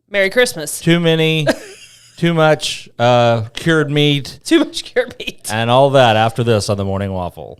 Merry Christmas. Too many, too much cured meat. Too much cured meat. And all that after this on the Morning Waffle.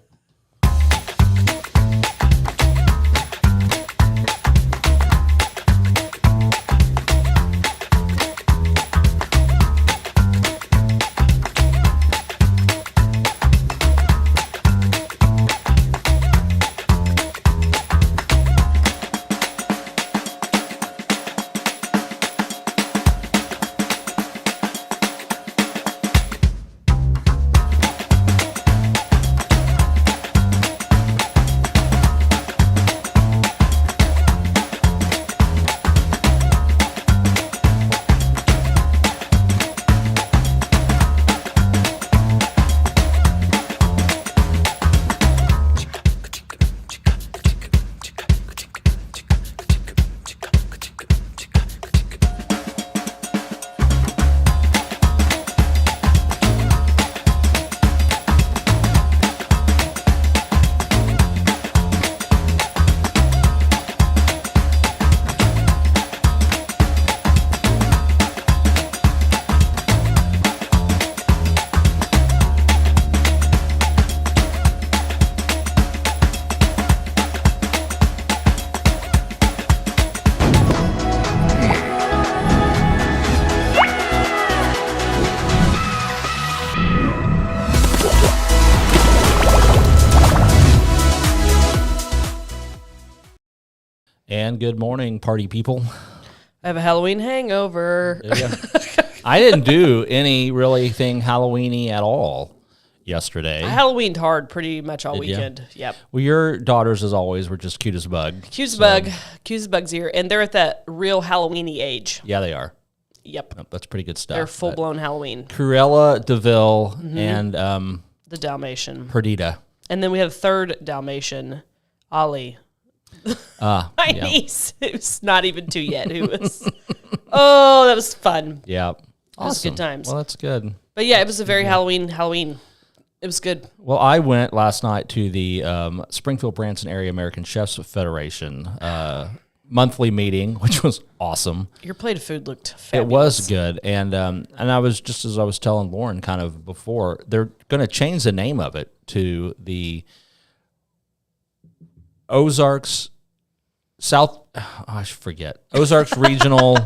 And good morning, party people. I have a Halloween hangover. I didn't do any really thing Halloween-y at all yesterday. I Halloweened hard pretty much all weekend. Yep. Well, your daughters, as always, were just cute as a bug. Cute as a bug. Cute as a bug's ear. And they're at that real Halloween-y age. Yeah, they are. Yep. That's pretty good stuff. They're full-blown Halloween. Cruella, DeVille, and The Dalmatian. Perdita. And then we have a third Dalmatian, Ollie. My niece, who's not even 2 yet, who was, that was fun. Yeah. Awesome. It was good times. Well, that's good. But yeah, it was a very Halloween. It was good. Well, I went last night to the Springfield-Branson Area American Chefs Federation monthly meeting, which was awesome. Your plate of food looked fabulous. It was good. And I was, just as I was telling Lauren kind of before, they're going to change the name of it to the Ozarks Ozarks Regional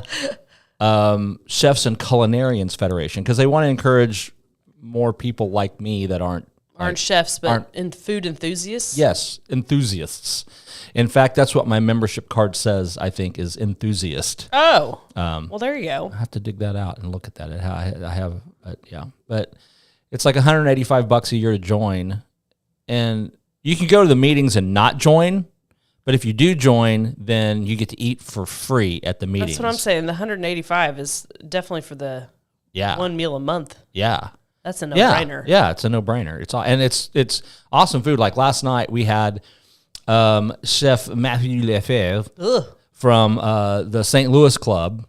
Chefs and Culinarians Federation, because they want to encourage more people like me that aren't chefs, but food enthusiasts. Yes, enthusiasts. In fact, that's what my membership card says, I think, is enthusiast. Oh, well, there you go. I have to dig that out and look at that. I have, but it's like $185 a year to join, and you can go to the meetings and not join. But if you do join, then you get to eat for free at the meetings. That's what I'm saying. The $185 is definitely for the one meal a month. Yeah. That's a no-brainer. Yeah, it's a no-brainer. It's awesome food. Like last night, we had Chef Matthew Lefebvre from the St. Louis Club,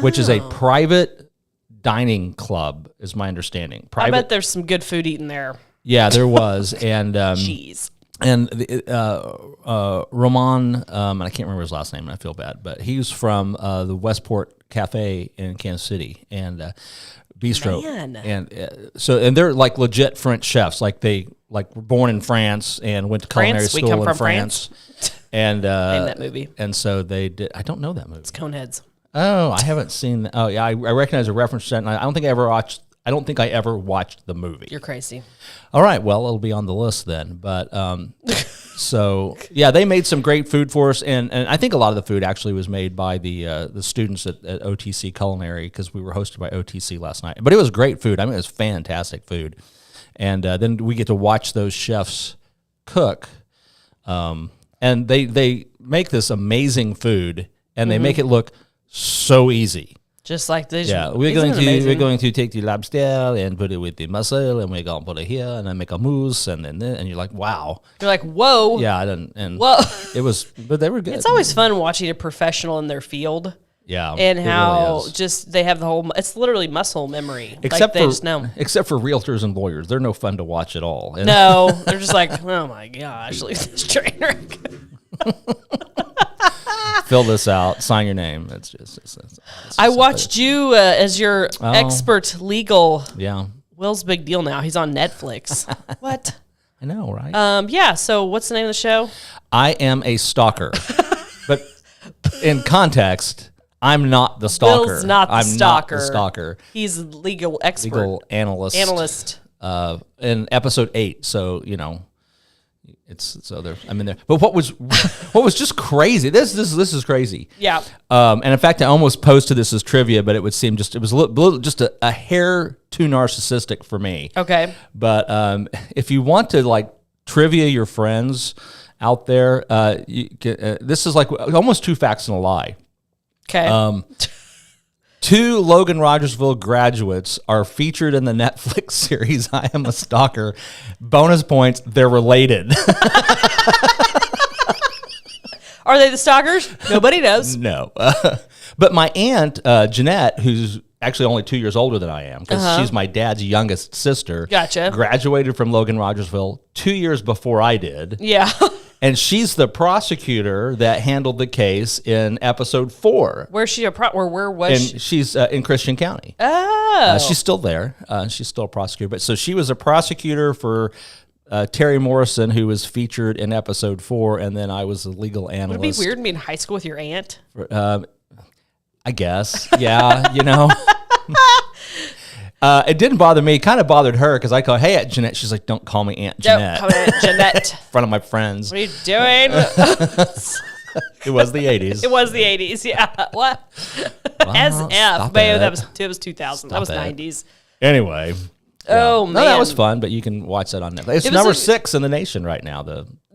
which is a private dining club, is my understanding. I bet there's some good food eaten there. Yeah, there was. And jeez. And Roman, and I can't remember his last name, and I feel bad, but he's from the Westport Cafe in Kansas City and Bistro. Man. And they're like legit French chefs, like they were born in France and went to culinary school in France. And name that movie. And so they did. I don't know that movie. It's Coneheads. Oh, I haven't seen that. Oh yeah, I recognize a reference to that. And I don't think I ever watched the movie. You're crazy. All right, well, it'll be on the list then. But so yeah, they made some great food for us, and I think a lot of the food actually was made by the students at OTC Culinary, because we were hosted by OTC last night. But it was great food. I mean, it was fantastic food, and then we get to watch those chefs cook, and they make this amazing food, and they make it look so easy. Just like this. Yeah, we're going to take the lobster and put it with the mussel, and we're going to put it here, and then make a mousse, and then and you're like, wow. You're like, whoa. Yeah, whoa. It was, but they were good. It's always fun watching a professional in their field. Yeah, and how really just they have the whole. It's literally muscle memory. Except they just know. Except for realtors and lawyers, they're no fun to watch at all. And no, they're just like, oh my gosh, look at this train wreck. fill this out. Sign your name. It's just I watched you as your expert legal. Yeah. Will's big deal now. He's on Netflix. What? I know, right? Yeah. So what's the name of the show? I am a stalker. But in context, I'm not the stalker. Will's not the stalker. Not the stalker. He's a legal expert. Legal analyst. In episode 8. So, I'm in there. But what was just crazy? This is crazy. Yeah. And in fact, I almost posted this as trivia, but it would seem it was just a hair too narcissistic for me. Okay. But if you want to like trivia your friends out there, this is like almost 2 facts and a lie. Okay. 2 Logan Rogersville graduates are featured in the Netflix series I Am a Stalker. Bonus points, they're related. Are they the stalkers? Nobody knows. No. But my aunt, Jeanette, who's actually only 2 years older than I am, because she's my dad's youngest sister. Gotcha. Graduated from Logan Rogersville 2 years before I did. Yeah. And she's the prosecutor that handled the case in episode 4. Where's she where was she? And she's in Christian County. Oh. She's still there. She's still a prosecutor. But so she was a prosecutor for Terry Morrison, who was featured in episode 4, and then I was a legal analyst. Would it be weird to be in high school with your aunt? I guess. Yeah, It didn't bother me. It kind of bothered her because I called, hey, Aunt Jeanette. She's like, don't call me Aunt Jeanette. Don't call me Aunt Jeanette. In front of my friends. What are you doing? It was the 80s. It was the 80s, yeah. What? Well, SF. Man, that was 2000. That was 90s. Anyway. Oh, man. man. No, that was fun, but you can watch that on Netflix. It's number 6 in the nation right now.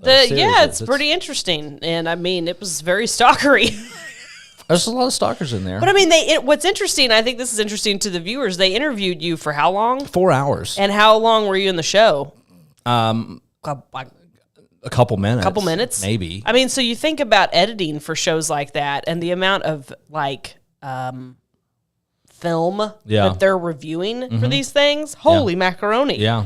It's pretty interesting. And I mean, it was very stalkery. There's a lot of stalkers in there. But I mean, what's interesting, I think this is interesting to the viewers, they interviewed you for how long? 4 hours. And how long were you in the show? A couple minutes. Couple minutes? Maybe. I mean, so you think about editing for shows like that and the amount of film that they're reviewing for these things. Holy macaroni. Yeah.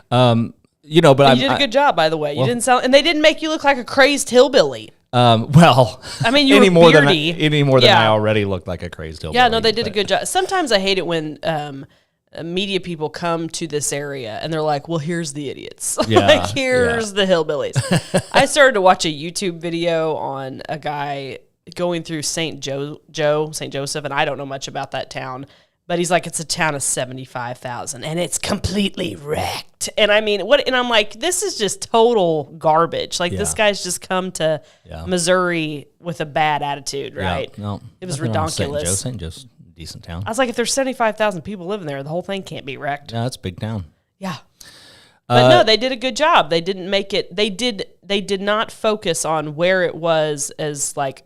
But you did a good job, by the way. You didn't sound, and they didn't make you look like a crazed hillbilly. I mean, you any were more beardy. Any more than I already looked like a crazed hillbilly. Yeah, no, they did a good job. Sometimes I hate it when media people come to this area and they're like, well, here's the idiots. Yeah, here's the hillbillies. I started to watch a YouTube video on a guy going through St. Joseph, and I don't know much about that town. But he's like, it's a town of 75,000, and it's completely wrecked. And I mean, and I'm like, this is just total garbage. Like, this guy's just come to Missouri with a bad attitude, right? Yeah, no, it was ridiculous. St. Joe's decent town. I was like, if there's 75,000 people living there, the whole thing can't be wrecked. Yeah, it's a big town. Yeah. But no, they did a good job. They didn't make it, they did not focus on where it was as like,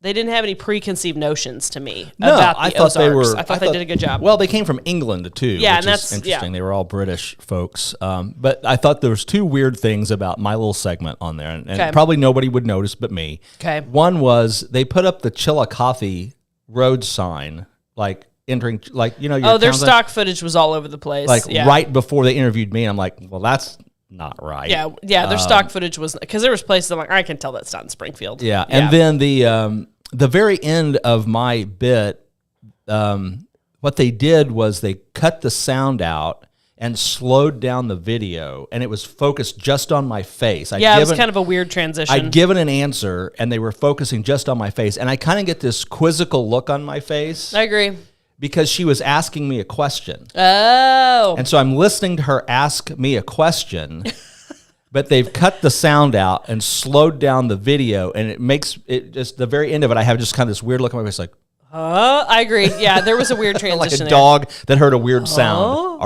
they didn't have any preconceived notions to me about the Ozarks. I thought they did a good job. Well, they came from England too. Yeah, which and that's is interesting. Yeah. They were all British folks. But I thought there was 2 weird things about my little segment on there, and probably nobody would notice but me. Okay. One was they put up the Chillicothe road sign, like entering, like your their stock footage was all over the place, like right before they interviewed me. And I'm like, well, that's not right. Yeah. Their stock footage was, because there was places I'm like, I can tell that's not in Springfield. Yeah, and then the very end of my bit, what they did was they cut the sound out and slowed down the video, and it was focused just on my face. It was kind of a weird transition. I'd given an answer, and they were focusing just on my face, and I kind of get this quizzical look on my face. I agree. Because she was asking me a question. Oh. And so I'm listening to her ask me a question, but they've cut the sound out and slowed down the video, and it makes it just the very end of it, I have just kind of this weird look on my face like, I agree. Yeah, there was a weird transition. like a dog that heard a weird sound.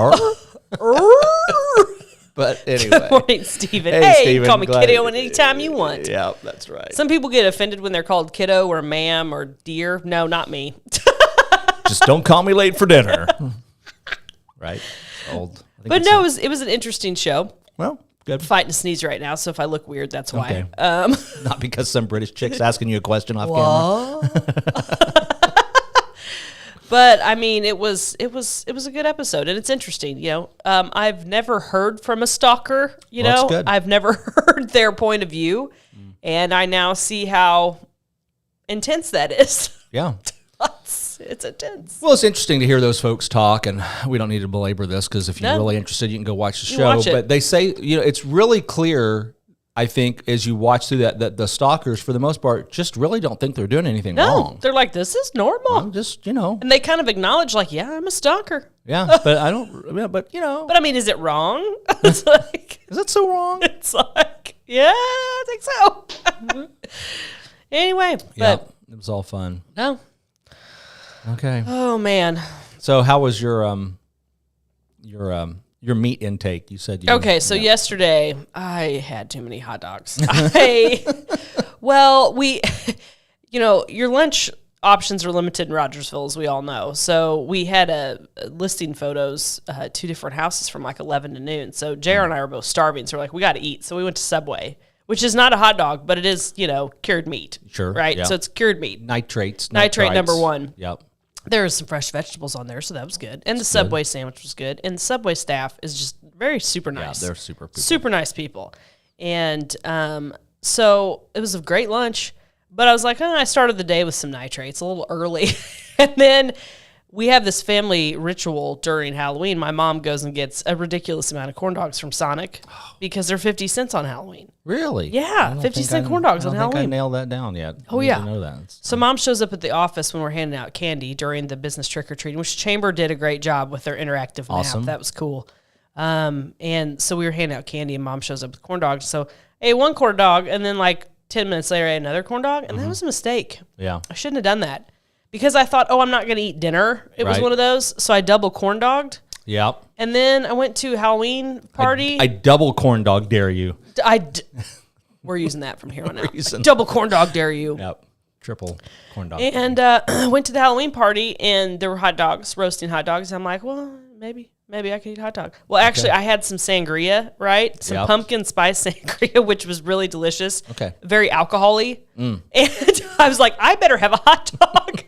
But anyway. Good morning, Stephen. Hey, Hey, Stephen, call me kiddo anytime you want. Yeah, that's right. Some people get offended when they're called kiddo or ma'am or dear. No, not me. Just don't call me late for dinner. Right? Old. But no, it was an interesting show. Well, good. I'm fighting to sneeze right now, so if I look weird, that's why. Okay. Not because some British chick's asking you a question off camera. But I mean, it was a good episode, and it's interesting. I've never heard from a stalker. That's good. I've never heard their point of view, and I now see how intense that is. Yeah. It's intense. Well, it's interesting to hear those folks talk, and we don't need to belabor this because if you're really interested, you can go watch the show. But they say, it's really clear, I think, as you watch through that the stalkers, for the most part, just really don't think they're doing anything wrong. They're like, this is normal. I'm just, And they kind of acknowledge, like, yeah, I'm a stalker. Yeah, but I don't, but But I mean, is it wrong? It's like, is that so wrong? It's like, yeah, I think so. Anyway, but it was all fun. No. Okay. Oh man. So how was your meat intake? You said Okay, so yesterday I had too many hot dogs. Your lunch options are limited in Rogersville, as we all know. So we had a listing photos, 2 different houses from like 11 to noon. So JR and I were both starving, so we're like, we got to eat. So we went to Subway, which is not a hot dog, but it is, cured meat. Sure. Right? Yeah. So it's cured meat. Nitrate number 1. Yep. There was some fresh vegetables on there, so that was good. And the Subway sandwich was good. And the Subway staff is just very super nice. Yeah, they're super people. Super nice people. And so it was a great lunch. But I was like, I started the day with some nitrates a little early. And then we have this family ritual during Halloween. My mom goes and gets a ridiculous amount of corn dogs from Sonic because they're 50 cents on Halloween. Really? Yeah, 50-cent corn dogs on Halloween. I don't think I nailed that down yet. Oh, yeah. I know that. So Mom shows up at the office when we're handing out candy during the business trick-or-treating, which Chamber did a great job with their interactive map. That was cool. And so we were handing out candy, and Mom shows up with corn dogs. So, hey, 1 corn dog, and then like 10 minutes later, I ate another corn dog, and that was a mistake. Yeah. I shouldn't have done that because I thought, I'm not going to eat dinner. It was one of those. So I double corn dogged. Yep. And then I went to a Halloween party. I double corn dog dare you. We're using that from here on out. Double corn dog dare you. Yep. Triple corn dog. And went to the Halloween party, and there were hot dogs, roasting hot dogs. I'm like, well, maybe I could eat hot dog. Well, actually, I had some sangria, right? Some pumpkin spice sangria, which was really delicious. Okay. Very alcohol-y. And I was like, I better have a hot dog.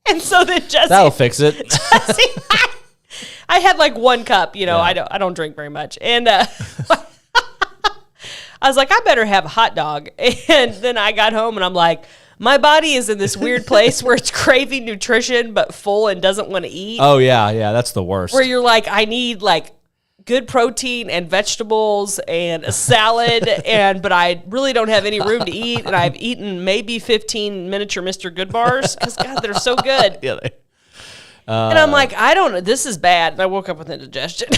And so then Jesse... That'll fix it. Jesse, I had like 1 cup, I don't drink very much. And I was like, I better have a hot dog. And then I got home and I'm like, my body is in this weird place where it's craving nutrition but full and doesn't want to eat. Oh, yeah, that's the worst. Where you're like, I need like good protein and vegetables and a salad, but I really don't have any room to eat. And I've eaten maybe 15 miniature Mr. Good bars because, God, they're so good. Yeah, and I'm like, I don't know. This is bad. And I woke up with indigestion.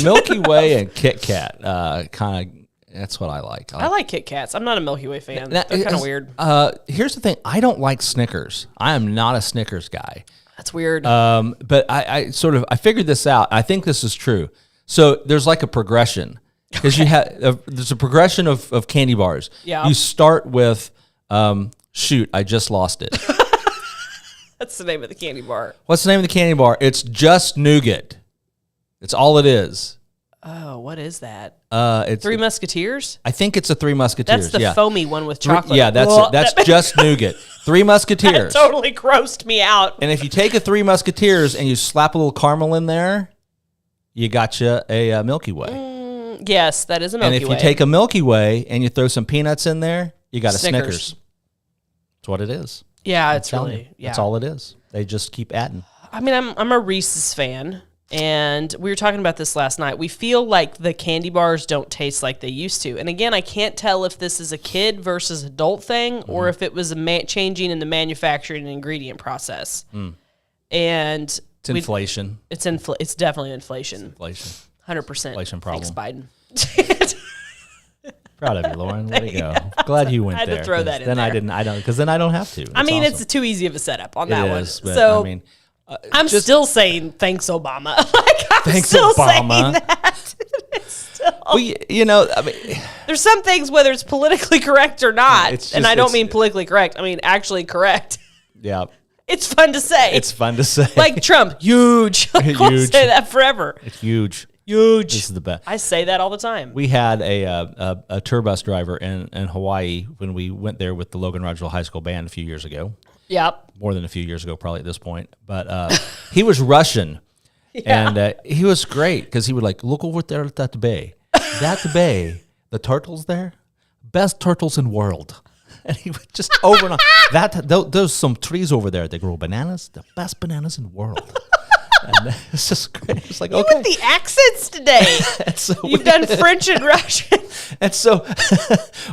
Milky Way and Kit Kat, kind of. That's what I like. I like Kit Kats. I'm not a Milky Way fan. They're kind of weird. Here's the thing. I don't like Snickers. I am not a Snickers guy. That's weird. But I figured this out. I think this is true. So there's like a progression because there's a progression of candy bars. Yeah. You start with, shoot, I just lost it. That's the name of the candy bar. What's the name of the candy bar? It's just nougat. It's all it is. Oh, what is that? It's 3 Musketeers? I think it's a 3 Musketeers. That's the foamy one with chocolate. Yeah, that's it. That's just nougat. 3 Musketeers. That totally grossed me out. And if you take a 3 Musketeers and you slap a little caramel in there, you gotcha a Milky Way. Yes, that is a Milky Way. And if you take a Milky Way and you throw some peanuts in there, you got a Snickers. That's what it is. Yeah, it's really. Yeah. That's all it is. They just keep adding. I mean, I'm a Reese's fan. And we were talking about this last night. We feel like the candy bars don't taste like they used to. And again, I can't tell if this is a kid versus adult thing or if it was a changing in the manufacturing and ingredient process. And it's inflation. It's definitely inflation. Inflation. 100%. Inflation problem. Thanks, Biden. Proud of you, Lauren. Way to go. Glad you went there. I had to throw that in then there. Because then I don't have to. I mean, awesome. It's too easy of a setup on that one. But, so I mean, I'm still saying thanks, Obama. Thanks, still Obama. Saying that. Well, I mean, there's some things whether it's politically correct or not, and I don't mean politically correct. I mean actually correct. Yeah. It's fun to say. It's fun to say. Like Trump, huge. I'll say that forever. It's huge. Huge. This is the best. I say that all the time. We had a tour bus driver in Hawaii when we went there with the Logan Rogersville High School band a few years ago. Yep. More than a few years ago, probably at this point. But he was Russian. Yeah. And he was great because he would look over there at that bay. That bay, the turtles there, best turtles in world. And he would just over and on. Those some trees over there. They grow bananas, the best bananas in the world. And it's just great. It's like, you okay. with the accents today. So You've done French and Russian. And so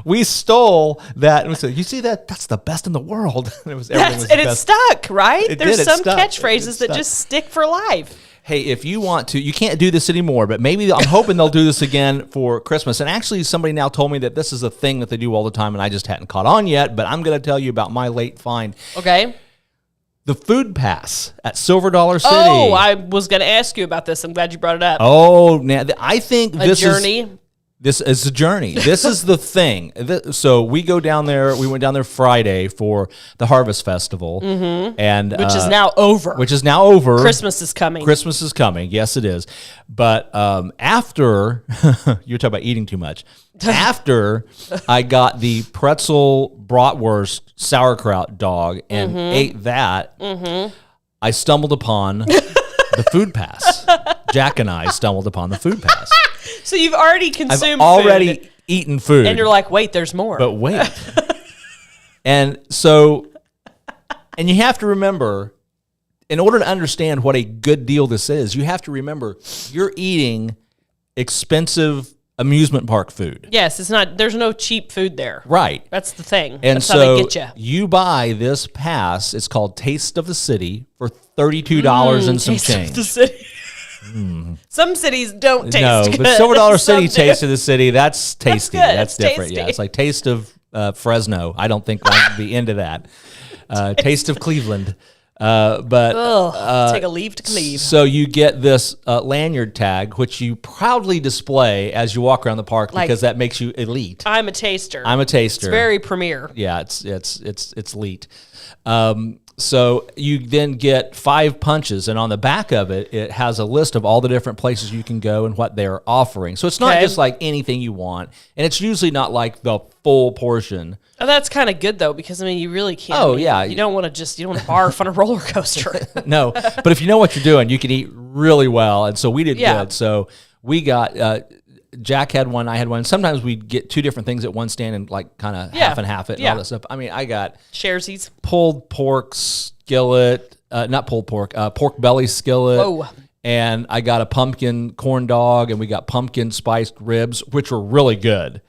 we stole that, and we said, "You see that? That's the best in the world." And It stuck, right? There's some stuck. catchphrases that just stick for life. Hey, if you want to, you can't do this anymore, but maybe I'm hoping they'll do this again for Christmas. And actually, somebody now told me that this is a thing that they do all the time, and I just hadn't caught on yet. But I'm going to tell you about my late find. Okay. The food pass at Silver Dollar City. Oh, I was going to ask you about this. I'm glad you brought it up. Oh, now I think this journey. This is a journey. This is the thing. So we go down there. We went down there Friday for the Harvest Festival, and Which is now over. Which is now over. Christmas is coming. Christmas is coming. Yes, it is. But after you're talking about eating too much. After I got the pretzel bratwurst sauerkraut dog and ate that, I stumbled upon the food pass. Jack and I stumbled upon the food pass. So you've already consumed I've already food, eaten food. and you're like, wait, there's more. But wait. And so, and you have to remember, in order to understand what a good deal this is, you have to remember you're eating expensive amusement park food. Yes, it's not. There's no cheap food there. Right. That's the thing. And That's so how they get you. You buy this pass. It's called Taste of the City for $32 and some Taste change. of the city. Some cities don't taste good. But Silver Dollar Some City do. Taste of the City, that's tasty. good. That's It's different. tasty. Yeah, it's like Taste of Fresno. I don't think I'd be into that. Taste of Cleveland. Take a leave to cleave. So you get this lanyard tag, which you proudly display as you walk around the park because that makes you elite. I'm a taster. I'm a taster. It's very premier. Yeah, it's elite. So you then get 5 punches, and on the back of it, it has a list of all the different places you can go and what they're offering. So it's not just like anything you want, and it's usually not like the full portion. Oh, that's kind of good though, because I mean, you really can't. Oh, yeah. You don't want to barf on a roller coaster. No, but if you know what you're doing, you can eat really well, and so we did good. So we got. Jack had one, I had one. Sometimes we get 2 different things at one stand and like kind of half and half it and all that stuff. I mean, I got Sharesies. pulled pork skillet, not pulled pork, pork belly skillet. Whoa. And I got a pumpkin corn dog, and we got pumpkin spiced ribs, which were really good.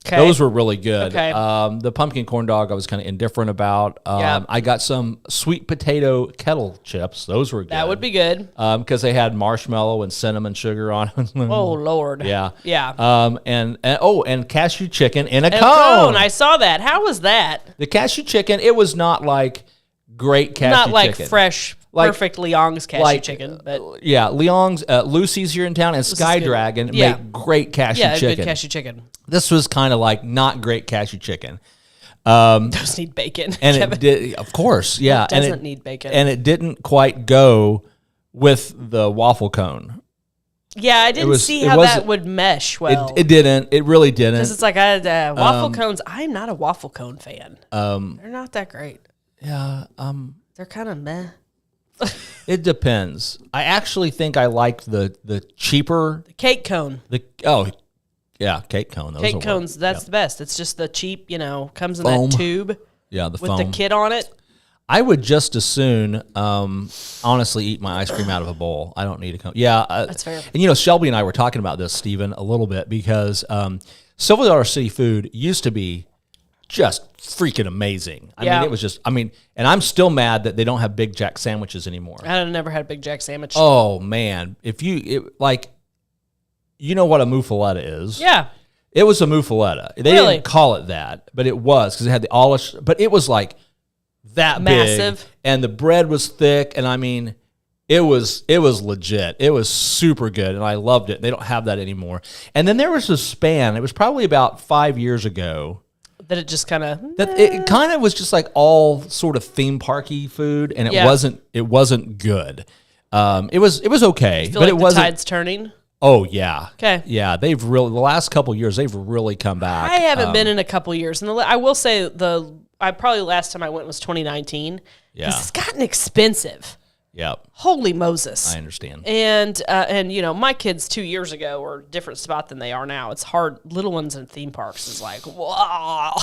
Okay. Those were really good. Okay. The pumpkin corn dog I was kind of indifferent about. I got some sweet potato kettle chips. Those were good. That would be good. Because they had marshmallow and cinnamon sugar on them. Oh Lord. Yeah. Yeah. And cashew chicken in a And cone. I saw that. How was that? The cashew chicken, it was not like great cashew chicken. Not like fresh, Like- perfect Leong's cashew chicken, but Yeah, Leong's, Lucy's here in town, and Sky good. Dragon Yeah. make great cashew yeah, chicken. good cashew chicken. This was kind of like not great cashew chicken. Those need bacon. And Kevin. it did, of course, yeah. It doesn't need bacon. And it didn't quite go with the waffle cone. Yeah, I didn't see how that would mesh well. It didn't. It really didn't. Because it's like waffle cones. I'm not a waffle cone fan. They're not that great. Yeah. They're kind of meh. It depends. I actually think I like the cheaper Cake cone. Cake cone. Those Cake will cones. work. That's Yep. the best. It's just the cheap. Comes in Foam. that tube Yeah, the with foam. the kit on it. I would just as soon, honestly, eat my ice cream out of a bowl. I don't need a cone. Yeah, That's fair. And Shelby and I were talking about this, Stephen, a little bit because Silver Dollar City food used to be just freaking amazing. I mean, it was just. And I'm still mad that they don't have Big Jack sandwiches anymore. I've never had a Big Jack sandwich. Oh man, you know what a muffaletta is? Yeah. It was a muffaletta. They Really? didn't call it that, but it was because it had the olive. But it was like that Massive. big, and the bread was thick, and it was legit. It was super good, and I loved it. They don't have that anymore. And then there was a span. It was probably about 5 years ago. That it just kind of. That it kind of was just like all sort of theme parky food, and it wasn't good. It was okay, Feel but like it wasn't. The tide's turning. Oh yeah. Okay. Yeah, the last couple of years they've really come back. I haven't been in a couple years, and I will say last time I went was 2019. Yeah. It's gotten expensive. Yep. Holy Moses. I understand. And you know, my kids 2 years ago were a different spot than they are now. It's hard. Little ones in theme parks is like, wow.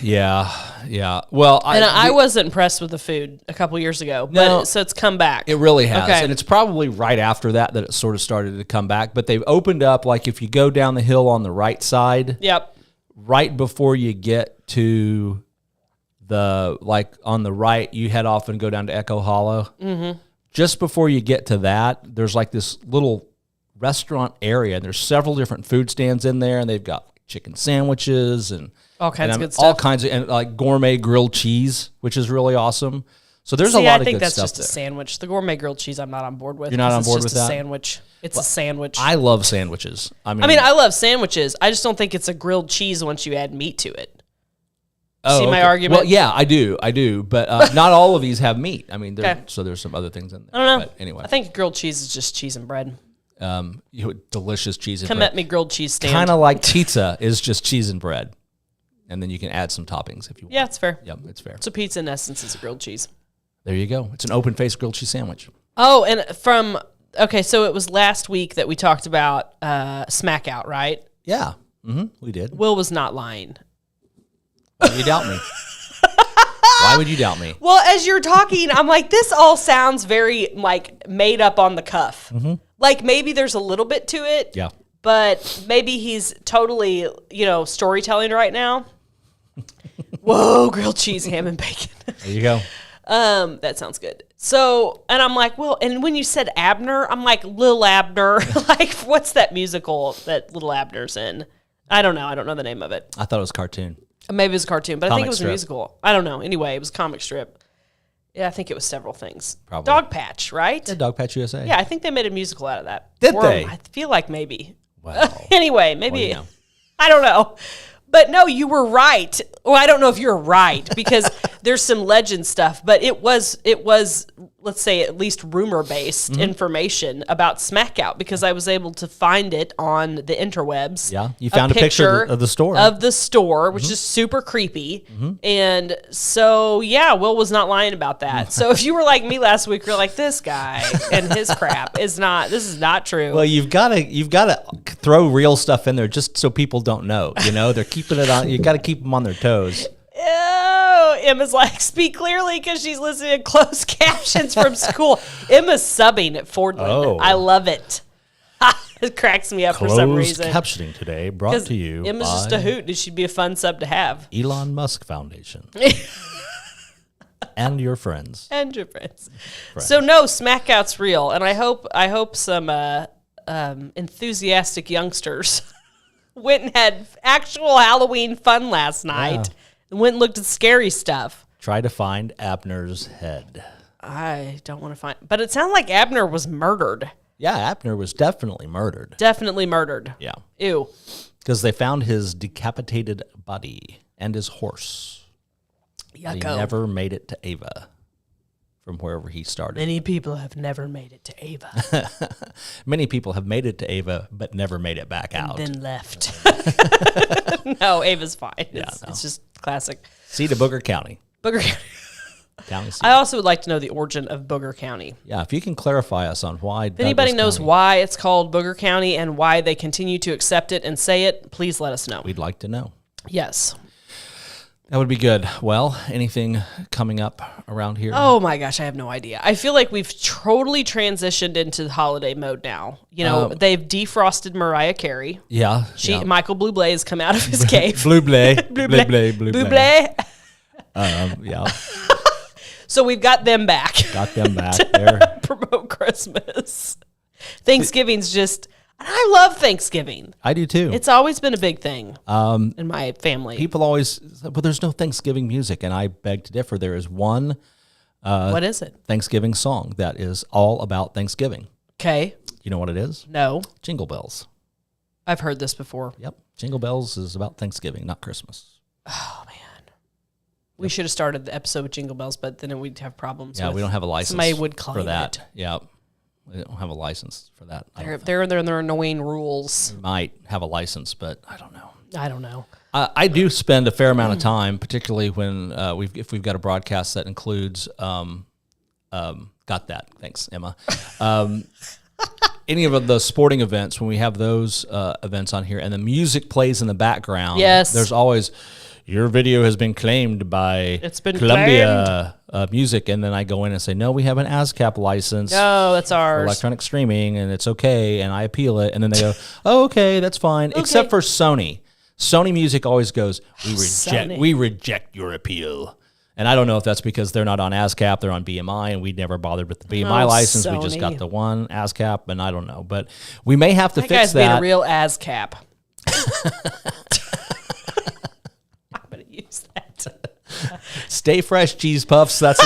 Yeah. Well, I wasn't impressed with the food a couple years ago, but so it's come back. It really has. Okay. And it's probably right after that it sort of started to come back. But they've opened up, like if you go down the hill on the right side, Yep. right before you get to on the right, you head off and go down to Echo Hollow. Mm-hmm. Just before you get to that, there's like this little restaurant area, and there's several different food stands in there, and they've got chicken sandwiches and all kinds of good stuff. All kinds of, and like gourmet grilled cheese, which is really awesome. So there's a lot of good stuff. I think that's just a sandwich. The gourmet grilled cheese, I'm not on board with. You're not on board with that? It's a sandwich. It's a sandwich. I love sandwiches. I mean, I love sandwiches. I just don't think it's a grilled cheese once you add meat to it. See my argument? Well, yeah, I do, but not all of these have meat. I mean, so there's some other things in there. I don't know. But anyway, I think grilled cheese is just cheese and bread. Delicious cheese and bread. Come at me, grilled cheese stand. Kind of like pizza is just cheese and bread, and then you can add some toppings if you want. Yeah, it's fair. Yep, it's fair. So pizza in essence is a grilled cheese. There you go. It's an open-faced grilled cheese sandwich. Oh, and so it was last week that we talked about Smack Out, right? Yeah, we did. Will was not lying. Why do you doubt me? Why would you doubt me? Well, as you're talking, I'm like, this all sounds very like made up on the cuff. Mm-hmm. Like maybe there's a little bit to it. Yeah. But maybe he's totally, storytelling right now. Whoa, grilled cheese, ham, and bacon. There you go. That sounds good. So, and I'm like, well, and when you said Abner, I'm like, Lil Abner. Like, what's that musical that Little Abner's in? I don't know. I don't know the name of it. I thought it was a cartoon. Maybe it was a cartoon, but I think it was strip. a musical. I don't know. Anyway, it was a comic strip. Yeah, I think it was several things. Probably. Dog Patch, right? Yeah, Dog Patch USA. Yeah, I think they made a musical out of that. Did they? I feel like maybe. Wow. Anyway, maybe. I don't know. But no, you were right. Well, I don't know if you're right because there's some legend stuff, but it was, let's say, at least rumor-based information about Smackout because I was able to find it on the interwebs. Yeah, you found a picture of the store. Of the store, which is super creepy. Mm-hmm. And so, yeah, Will was not lying about that. So if you were like me last week, you're like, this guy and his crap this is not true. Well, you've got to throw real stuff in there just so people don't know. They're keeping it on. You got to keep them on their toes. Oh, Emma's like, speak clearly because she's listening to closed captions from school. Emma's subbing at Fordland. Oh. I love it. It cracks me up for some reason. Closed captioning today brought to you Emma's by just a hoot. It should be a fun sub to have. Elon Musk Foundation. And your friends. And your friends. So no, Smackout's real, and I hope some enthusiastic youngsters went and had actual Halloween fun last night. And went and looked at scary stuff. Try to find Abner's head. I don't want to find, but it sounded like Abner was murdered. Yeah, Abner was definitely murdered. Definitely murdered. Yeah. Ew. Because they found his decapitated body and his horse. Yucko. He never made it to Ava from wherever he started. Many people have never made it to Ava. Many people have made it to Ava, but never made it back out. And then left. No, Ava's fine. It's just classic. See to Booger County. Booger County. County I also would like to know the origin of Booger County. Yeah, if you can clarify us on why. If anybody knows why it's called Booger County and why they continue to accept it and say it, please let us know. We'd like to know. Yes. That would be good. Well, anything coming up around here? Oh my gosh, I have no idea. I feel like we've totally transitioned into holiday mode now. They've defrosted Mariah Carey. Yeah. Michael Bublé has come out of his cave. Bublé. Yeah. So we've got them back. Got them back there. Promote Christmas. Thanksgiving's just... I love Thanksgiving. I do too. It's always been a big thing in my family. People always, there's no Thanksgiving music, and I beg to differ. There is one. What is it? Thanksgiving song that is all about Thanksgiving. Okay. You know what it is? No. Jingle Bells. I've heard this before. Yep. Jingle Bells is about Thanksgiving, not Christmas. Oh man. We should have started the episode with Jingle Bells, but then we'd have problems. Yeah, we don't have a license. Somebody would claim for that. It. Yeah. We don't have a license for that. They're their annoying rules. We might have a license, but I don't know. I don't know. I do spend a fair amount of time, particularly when if we've got a broadcast that includes Got that. Thanks, Emma. Any of the sporting events, when we have those events on here and the music plays in the background, yes, there's always, your video has been claimed by Columbia Music. And then I go in and say, no, we have an ASCAP license. No, that's ours. For electronic streaming, and it's okay. And I appeal it. And then they go, oh, okay, that's fine. Okay. Except for Sony. Sony Music always goes, we reject your appeal. And I don't know if that's because they're not on ASCAP, they're on BMI, and we never bothered with the BMI license. Sony. We just got the one ASCAP, and I don't know. But we may have to fix that. That guy's being a real ASCAP. I'm going to use that. Stay Fresh Cheese Puffs. That's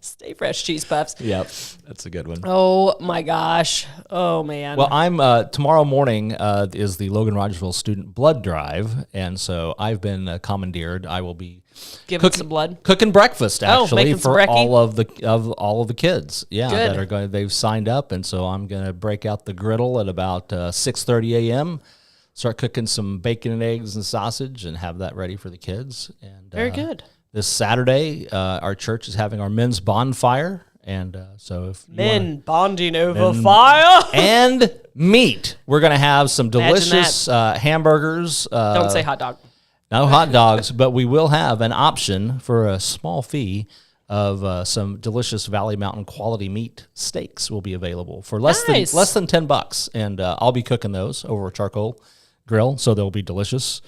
Stay Fresh Cheese Puffs. Yep, that's a good one. Oh, my gosh. Oh, man. Well, I'm tomorrow morning is the Logan Rogersville Student Blood Drive, and so I've been commandeered. I will be some blood, cooking breakfast actually for all of the kids. Yeah, Good. that are going. They've signed up, and so I'm going to break out the griddle at about 6:30 a.m. Start cooking some bacon and eggs and sausage, and have that ready for the kids. And very good. This Saturday, our church is having our men's bonfire. And so if bonding over fire and meat, we're going to have some delicious hamburgers. Don't say hot dog. No hot dogs, but we will have an option for a small fee of some delicious Valley Mountain quality meat steaks will be available for less than $10, and I'll be cooking those over a charcoal grill, so they'll be delicious.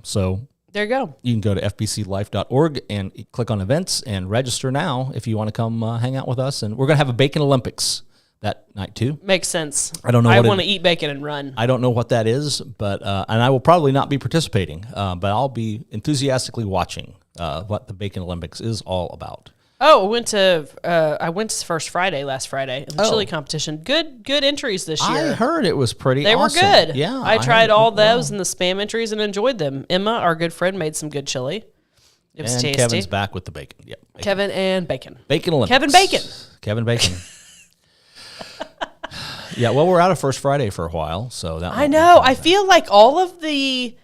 So there you go. You can go to fbclife.org and click on events and register now if you want to come hang out with us. And we're going to have a Bacon Olympics that night too. Makes sense. I don't know. I want to eat bacon and run. I don't know what that is, but and I will probably not be participating, but I'll be enthusiastically watching what the Bacon Olympics is all about. Oh, I went to First Friday last Friday in the chili competition. Good entries this year. I heard it was pretty They awesome. were good. Yeah. I tried all those and the spam entries and enjoyed them. Emma, our good friend, made some good chili. It was tasty. Kevin's back with the bacon. Yep. Bacon. Kevin and bacon. Bacon Olympics. Kevin Bacon. Yeah, well, we're out of First Friday for a while, so that. I know. I feel like all of the,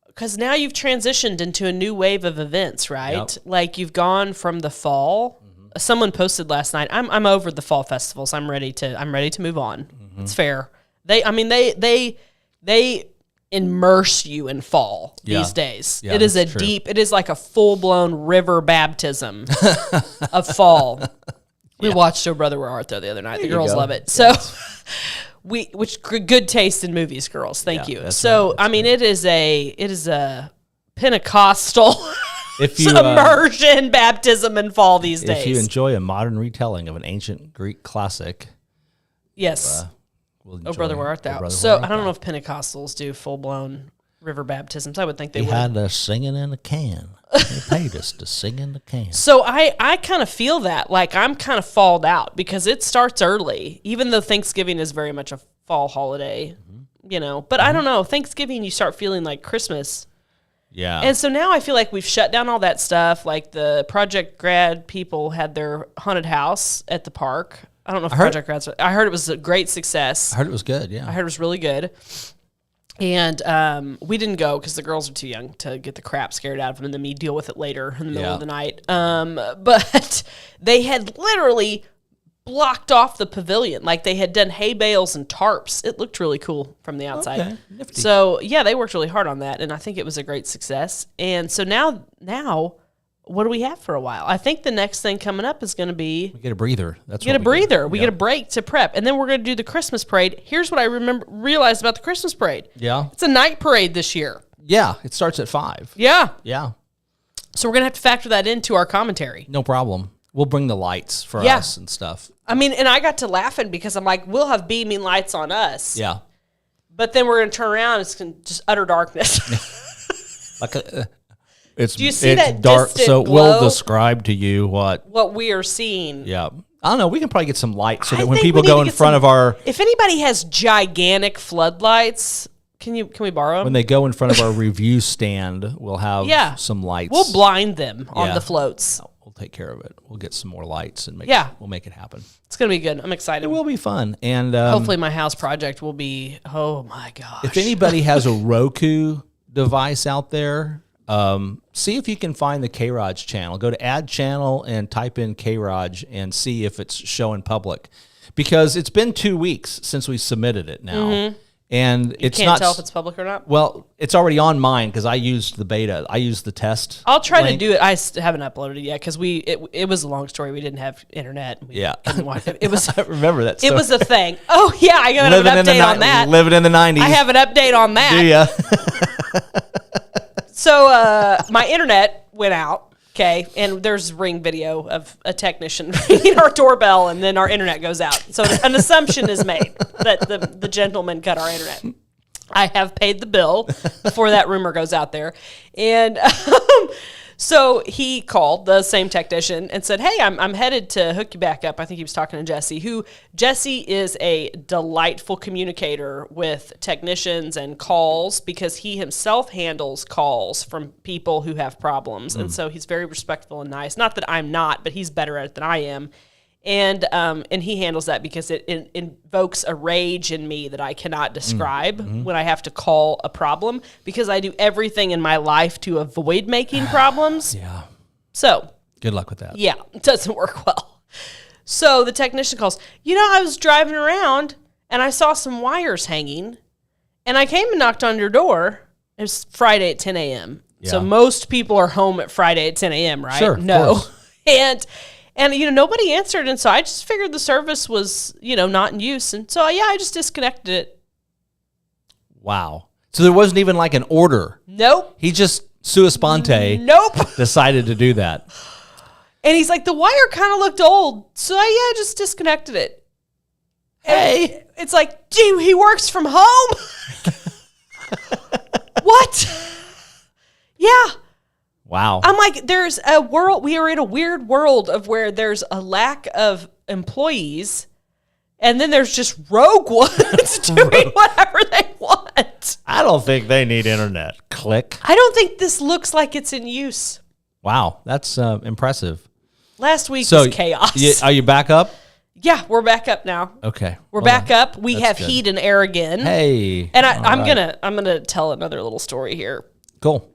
because now you've transitioned into a new wave of events, right? Yep. Like you've gone from the fall. Mm-hmm. Someone posted last night. I'm over the fall festivals. I'm ready to move on. Mm-hmm. It's fair. They immerse you in fall these days. Yeah, it is it is like a full blown river baptism of fall. We watched Oh Brother Where Art Thou the other night. The girls love it. So good taste in movies, girls. Thank you. So right. It is a Pentecostal immersion baptism in fall these days. If you enjoy a modern retelling of an ancient Greek classic, yes. Oh Brother Where Art Thou. So I don't know if Pentecostals do full blown river baptisms. I would think they would. He had us singing in a can. They paid us to sing in the can. So I kind of feel that. Like I'm kind of falled out because it starts early, even though Thanksgiving is very much a fall holiday, But I don't know. Thanksgiving, you start feeling like Christmas. Yeah. And so now I feel like we've shut down all that stuff. Like the Project Grad people had their haunted house at the park. I don't know if Project Grad's... I heard it was a great success. I heard it was good, yeah. I heard it was really good. And we didn't go because the girls are too young to get the crap scared out of them and then me deal with it later in the middle of the night. But they had literally blocked off the pavilion. Like they had done hay bales and tarps. It looked really cool from the outside. Okay, nifty. So, yeah, they worked really hard on that, and I think it was a great success. And so now what do we have for a while? I think the next thing coming up is going to be... We get a breather. We get a break to prep. And then we're going to do the Christmas parade. Here's what I realized about the Christmas parade. Yeah. It's a night parade this year. Yeah. It starts at 5. Yeah. Yeah. So we're going to have to factor that into our commentary. No problem. We'll bring the lights for us and stuff. And I got to laughing because I'm like, we'll have beaming lights on us. Yeah. But then we're going to turn around. It's just utter darkness. Do you see that dark? So glow? we'll describe to you what we are seeing. Yeah, I don't know. We can probably get some light so that when people go in front of our, if anybody has gigantic floodlights, can we borrow them? When they go in front of our review stand, we'll have some lights. We'll blind them on the floats. No, we'll take care of it. We'll get some more lights and we'll make it happen. It's gonna be good. I'm excited. It will be fun, and hopefully my house project will be. Oh my gosh! If anybody has a Roku device out there. see if you can find the K-ROG channel. Go to Add Channel and type in K-ROG and see if it's showing public. Because it's been 2 weeks since we submitted it now. Mm-hmm. And it's can't tell if it's public or not? Well, it's already on mine because I used the beta. I used the test. I'll try to do it. I haven't uploaded it yet because it was a long story. We didn't have internet. Couldn't watch it. It was, I remember that story. It was a thing. Oh, yeah, I got an update on that. Living in the 90s. I have an update on that. Do ya? So my internet went out. Okay, and there's Ring video of a technician ringing our doorbell, and then our internet goes out. So an assumption is made that the gentleman cut our internet. I have paid the bill before that rumor goes out there. And so he called the same technician and said, hey, I'm headed to hook you back up. I think he was talking to Jesse, Jesse is a delightful communicator with technicians and calls because he himself handles calls from people who have problems. And so he's very respectful and nice. Not that I'm not, but he's better at it than I am. And he handles that because it invokes a rage in me that I cannot describe when I have to call a problem because I do everything in my life to avoid making problems. Yeah. So. Good luck with that. Yeah, it doesn't work well. So the technician calls, I was driving around and I saw some wires hanging and I came and knocked on your door. It was Friday at 10 a.m. Yeah. So most people are home at Friday at 10 a.m., right? Sure. No. And nobody answered, and so I just figured the service was, not in use. And so, I just disconnected it. Wow. So there wasn't even like an order. Nope. He just, sua sponte, decided to do that. And he's like, the wire kind of looked old, so I just disconnected it. Hey. And it's like, gee, he works from home? What? Yeah. Wow. I'm like, there's a world, we are in a weird world of where there's a lack of employees and then there's just rogue ones doing whatever they want. I don't think they need internet. Click. I don't think this looks like it's in use. Wow. That's impressive. Last week was chaos. Are you back up? Yeah, we're back up now. Okay. We're back up. We have heat and air again. Hey. And I'm gonna tell another little story here. Cool.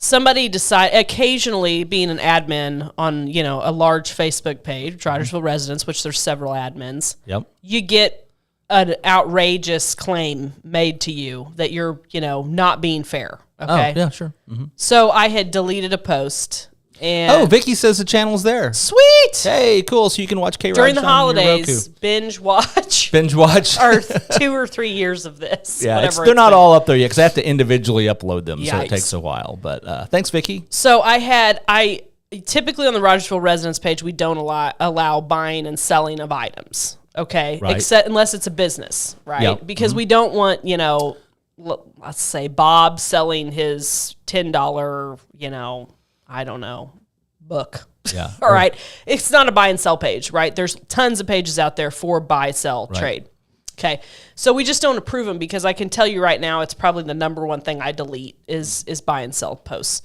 Somebody occasionally being an admin on, a large Facebook page, Rogersville Residents, which there's several admins. Yep. You get an outrageous claim made to you that you're, not being fair. Okay. Oh, yeah, sure. Mm-hmm. So I had deleted a post. And Vicky says the channel's there. Sweet. Hey, cool. So you can watch K-ROG during the holidays. Roku. Binge watch. Or 2 or 3 years of this. Yeah, they're not all up there yet because I have to individually upload them, so Yikes. it takes a while. But thanks, Vicky. So I typically on the Rogersville Residents page, we don't allow buying and selling of items. Okay, right. Except unless it's a business, right? Yep. Because we don't want let's say Bob selling his $10 I don't know, book. Yeah. All right. It's not a buy and sell page, right? There's tons of pages out there for buy, sell, trade. Okay. So we just don't approve them because I can tell you right now, it's probably the number one thing I delete is buy and sell posts.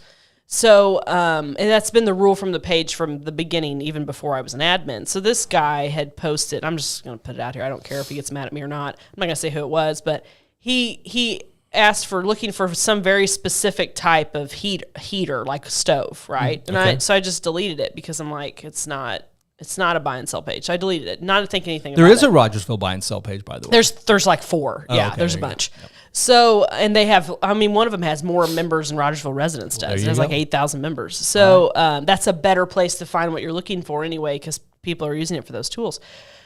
So, and that's been the rule from the page from the beginning, even before I was an admin. So this guy had posted, I'm just going to put it out here. I don't care if he gets mad at me or not. I'm not going to say who it was, but he asked for looking for some very specific type of heater, like a stove, right? And so I just deleted it because I'm like, it's not a buy and sell page. I deleted it, not thinking anything about it. There is a Rogersville buy and sell page, by the way. There's like 4. There's a bunch. Yep. So, and they have, one of them has more members than Rogersville Residents does. It has like 8,000 members. So that's a better place to find what you're looking for anyway, because people are using it for those tools.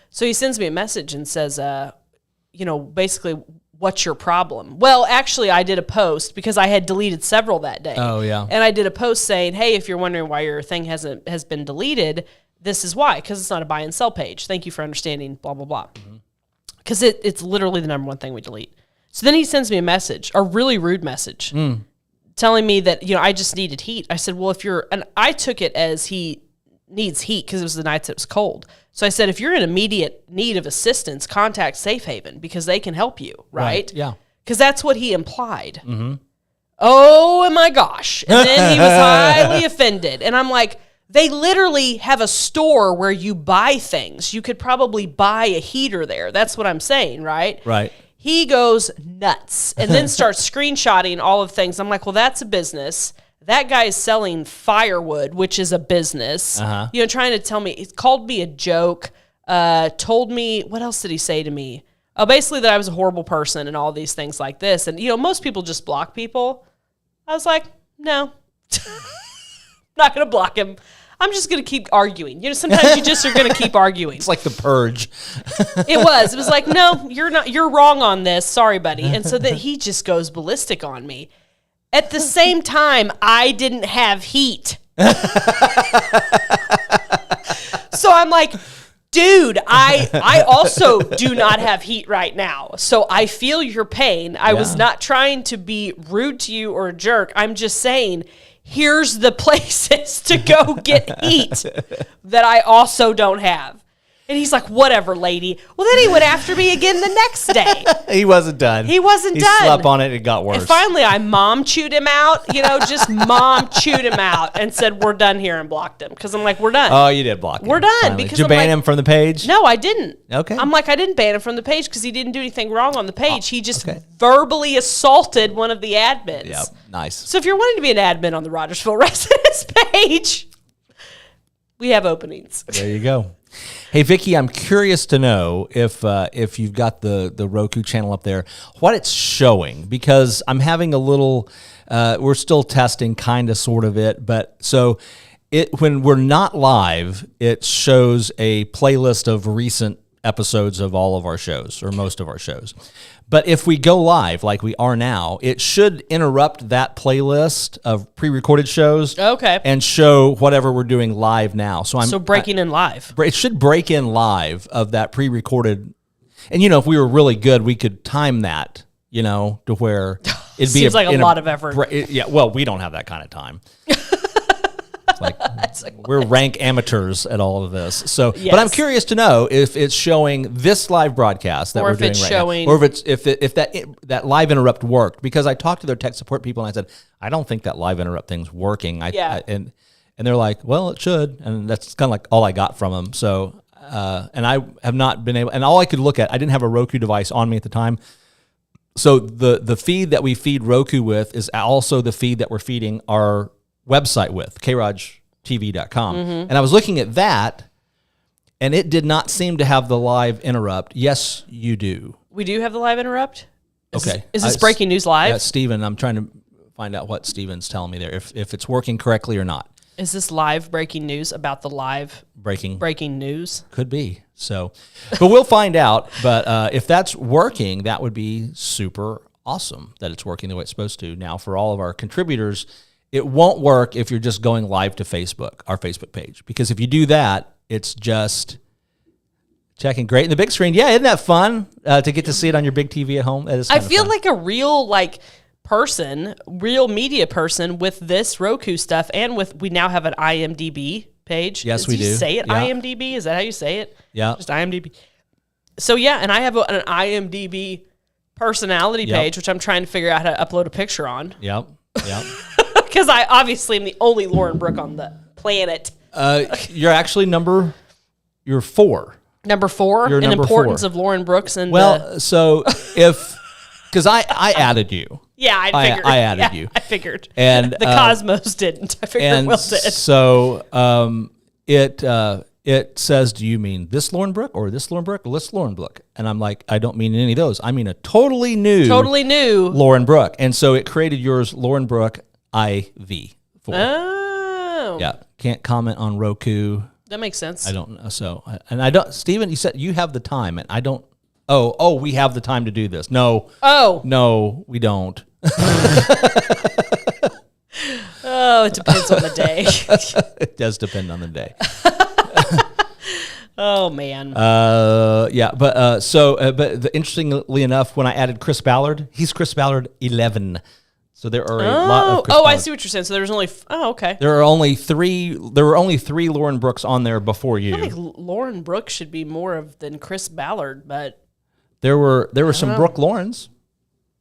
So he sends me a message and says, basically, what's your problem? Well, actually, I did a post because I had deleted several that day. Oh, yeah. And I did a post saying, hey, if you're wondering why your thing has been deleted, this is why, because it's not a buy and sell page. Thank you for understanding, blah, blah, blah. Because it's literally the number one thing we delete. So then he sends me a message, a really rude message, telling me that, I just needed heat. I said, well, and I took it as he needs heat because it was the nights it was cold. So I said, if you're in immediate need of assistance, contact Safe Haven because they can help you, right? Yeah. Because that's what he implied. Mm-hmm. Oh, my gosh. And then he was highly offended. And I'm like, they literally have a store where you buy things. You could probably buy a heater there. That's what I'm saying, right? Right. He goes nuts and then starts screenshotting all of things. I'm like, well, that's a business. That guy is selling firewood, which is a business. You know, trying to tell me, he called me a joke, told me, what else did he say to me? Oh, basically that I was a horrible person and all these things like this. And, you know, most people just block people. I was like, no, not going to block him. I'm just going to keep arguing. You know, sometimes you just are going to keep arguing. It's like the purge. It was like, no, you're wrong on this. Sorry, buddy. And so that he just goes ballistic on me. At the same time, I didn't have heat. So I'm like, dude, I also do not have heat right now. So I feel your pain. I was not trying to be rude to you or a jerk. I'm just saying, here's the places to go get heat that I also don't have. And he's like, whatever, lady. Well, then he went after me again the next day. He wasn't done. He wasn't he done. He slept on it and it got worse. And finally, I mom chewed him out, you know, just mom chewed him out and said, we're done here, and blocked him. Because I'm like, we're done. Oh, you did block him. We're done. Finally. Because Did you ban him from the page? No, I didn't. Okay. I'm like, I didn't ban him from the page because he didn't do anything wrong on the page. He just verbally assaulted one of the admins. Yep, nice. So if you're wanting to be an admin on the Rogersville Residence page, we have openings. There you go. Hey, Vicki, I'm curious to know if you've got the Roku channel up there, what it's showing, because I'm having a little, we're still testing kind of sort of it, but so when we're not live, it shows a playlist of recent episodes of all of our shows, or most of our shows. But if we go live like we are now, it should interrupt that playlist of pre-recorded shows and show whatever we're doing live now. So breaking in live. It should break in live of that pre-recorded. And, you know, if we were really good, we could time that, you know, to where it'd be Seems like a lot of effort. Yeah, well, we don't have that kind of time. Like we're rank amateurs at all of this. So, but I'm curious to know if it's showing this live broadcast that we're doing right now, or if that live interrupt worked. Because I talked to their tech support people and I said, I don't think that live interrupt thing's working. And they're like, well, it should, and that's kind of like all I got from them. So, and I have not been able, and all I could look at, I didn't have a Roku device on me at the time. So the feed that we feed Roku with is also the feed that we're feeding our website with, KROGTV.com. And I was looking at that, and it did not seem to have the live interrupt. Yes, you do. We do have the live interrupt? Is this breaking breaking news live? Yeah, Steven, I'm trying to find out what Steven's telling me there, if it's working correctly or not. Is this live breaking news about the live breaking news? Could be. So, but we'll find out. But if that's working, that would be super awesome that it's working the way it's supposed to. Now, for all of our contributors, it won't work if you're just going live to Facebook, our Facebook page. Because if you do that, it's just checking great in the big screen. Yeah, isn't that fun to get to see it on your big TV at home? I feel like a real person, real media person with this Roku stuff, and we now have an IMDb page. Yes, we do. You say it IMDb? Is that how you say it? Yeah. Just IMDb. So yeah, and I have an IMDb personality page, which I'm trying to figure out how to upload a picture on. Yep. Because I obviously am the only Lauren Brooke on the planet. You're actually you're 4. Number 4 You're in number importance 4. of Lauren Brooks and so because I added you. Yeah, I figured. I added you. I figured. And the Cosmos didn't. I figured Will did. So it says, do you mean this Lauren Brooke or this Lauren Brooke or this Lauren Brooke? And I'm like, I don't mean any of those. I mean a totally new Lauren Brooke. And so it created yours, Lauren Brooke IV4. Oh. Yeah. Can't comment on Roku. That makes sense. I don't know. So, and I don't, Steven, you said you have the time, and I don't. Oh, we have the time to do this. No. Oh. No, we don't. Oh, it depends on the day. It does depend on the day. Oh man. Yeah, but interestingly enough, when I added Chris Ballard, he's Chris Ballard 11. So there are a lot of Chris Ballard. I see what you're saying. So there's only okay. There were only three Lauren Brooks on there before you. I think Lauren Brooks should be more than Chris Ballard, but there were some Brooke Laurens.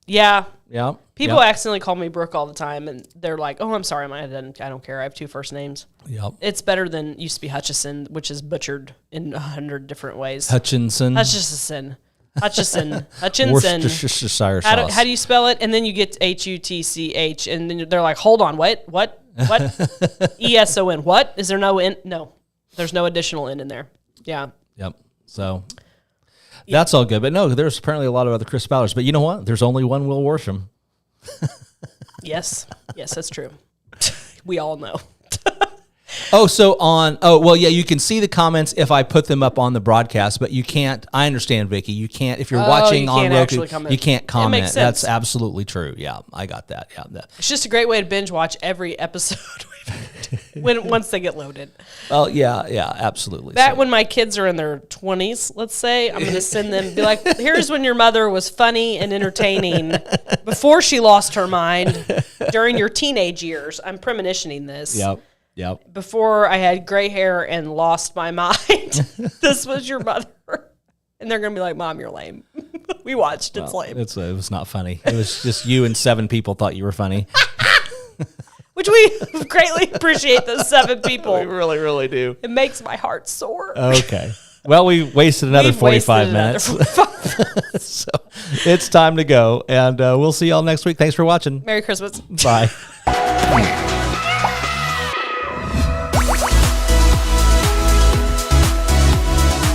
Yeah. Yeah. People accidentally call me Brooke all the time, and they're like, "Oh, I'm sorry, I don't care. I have 2 first names." Yep. It's better than used to be Hutchison, which is butchered in 100 different ways. Hutchinson. Hutchison. Hutchinson. Worcestershire sauce. How do you spell it? And then you get HUTCH, and then they're like, hold on, what? ESON. What? Is there no N? No, there's no additional N in there. Yeah. Yep. So that's all good. But no, there's apparently a lot of other Chris Ballers. But you know what? There's only one Will Worsham. Yes, that's true. We all know. You can see the comments if I put them up on the broadcast, but you can't. I understand, Vicky. You can't if you're watching on Roku. You can't comment. It makes sense. That's absolutely true. Yeah, I got that. Yeah, it's just a great way to binge watch every episode once they get loaded. Well, yeah, absolutely. When my kids are in their 20s, let's say, I'm going to send them, be like, here's when your mother was funny and entertaining before she lost her mind during your teenage years. I'm premonitioning this. Yep. Before I had gray hair and lost my mind, this was your mother. And they're going to be like, Mom, you're lame. We watched. It's lame. It was not funny. It was just you and 7 people thought you were funny. Which we greatly appreciate those 7 people. We really, really do. It makes my heart sore. Okay. Well, we wasted another 45 minutes. So it's time to go. And we'll see y'all next week. Thanks for watching. Merry Christmas. Bye.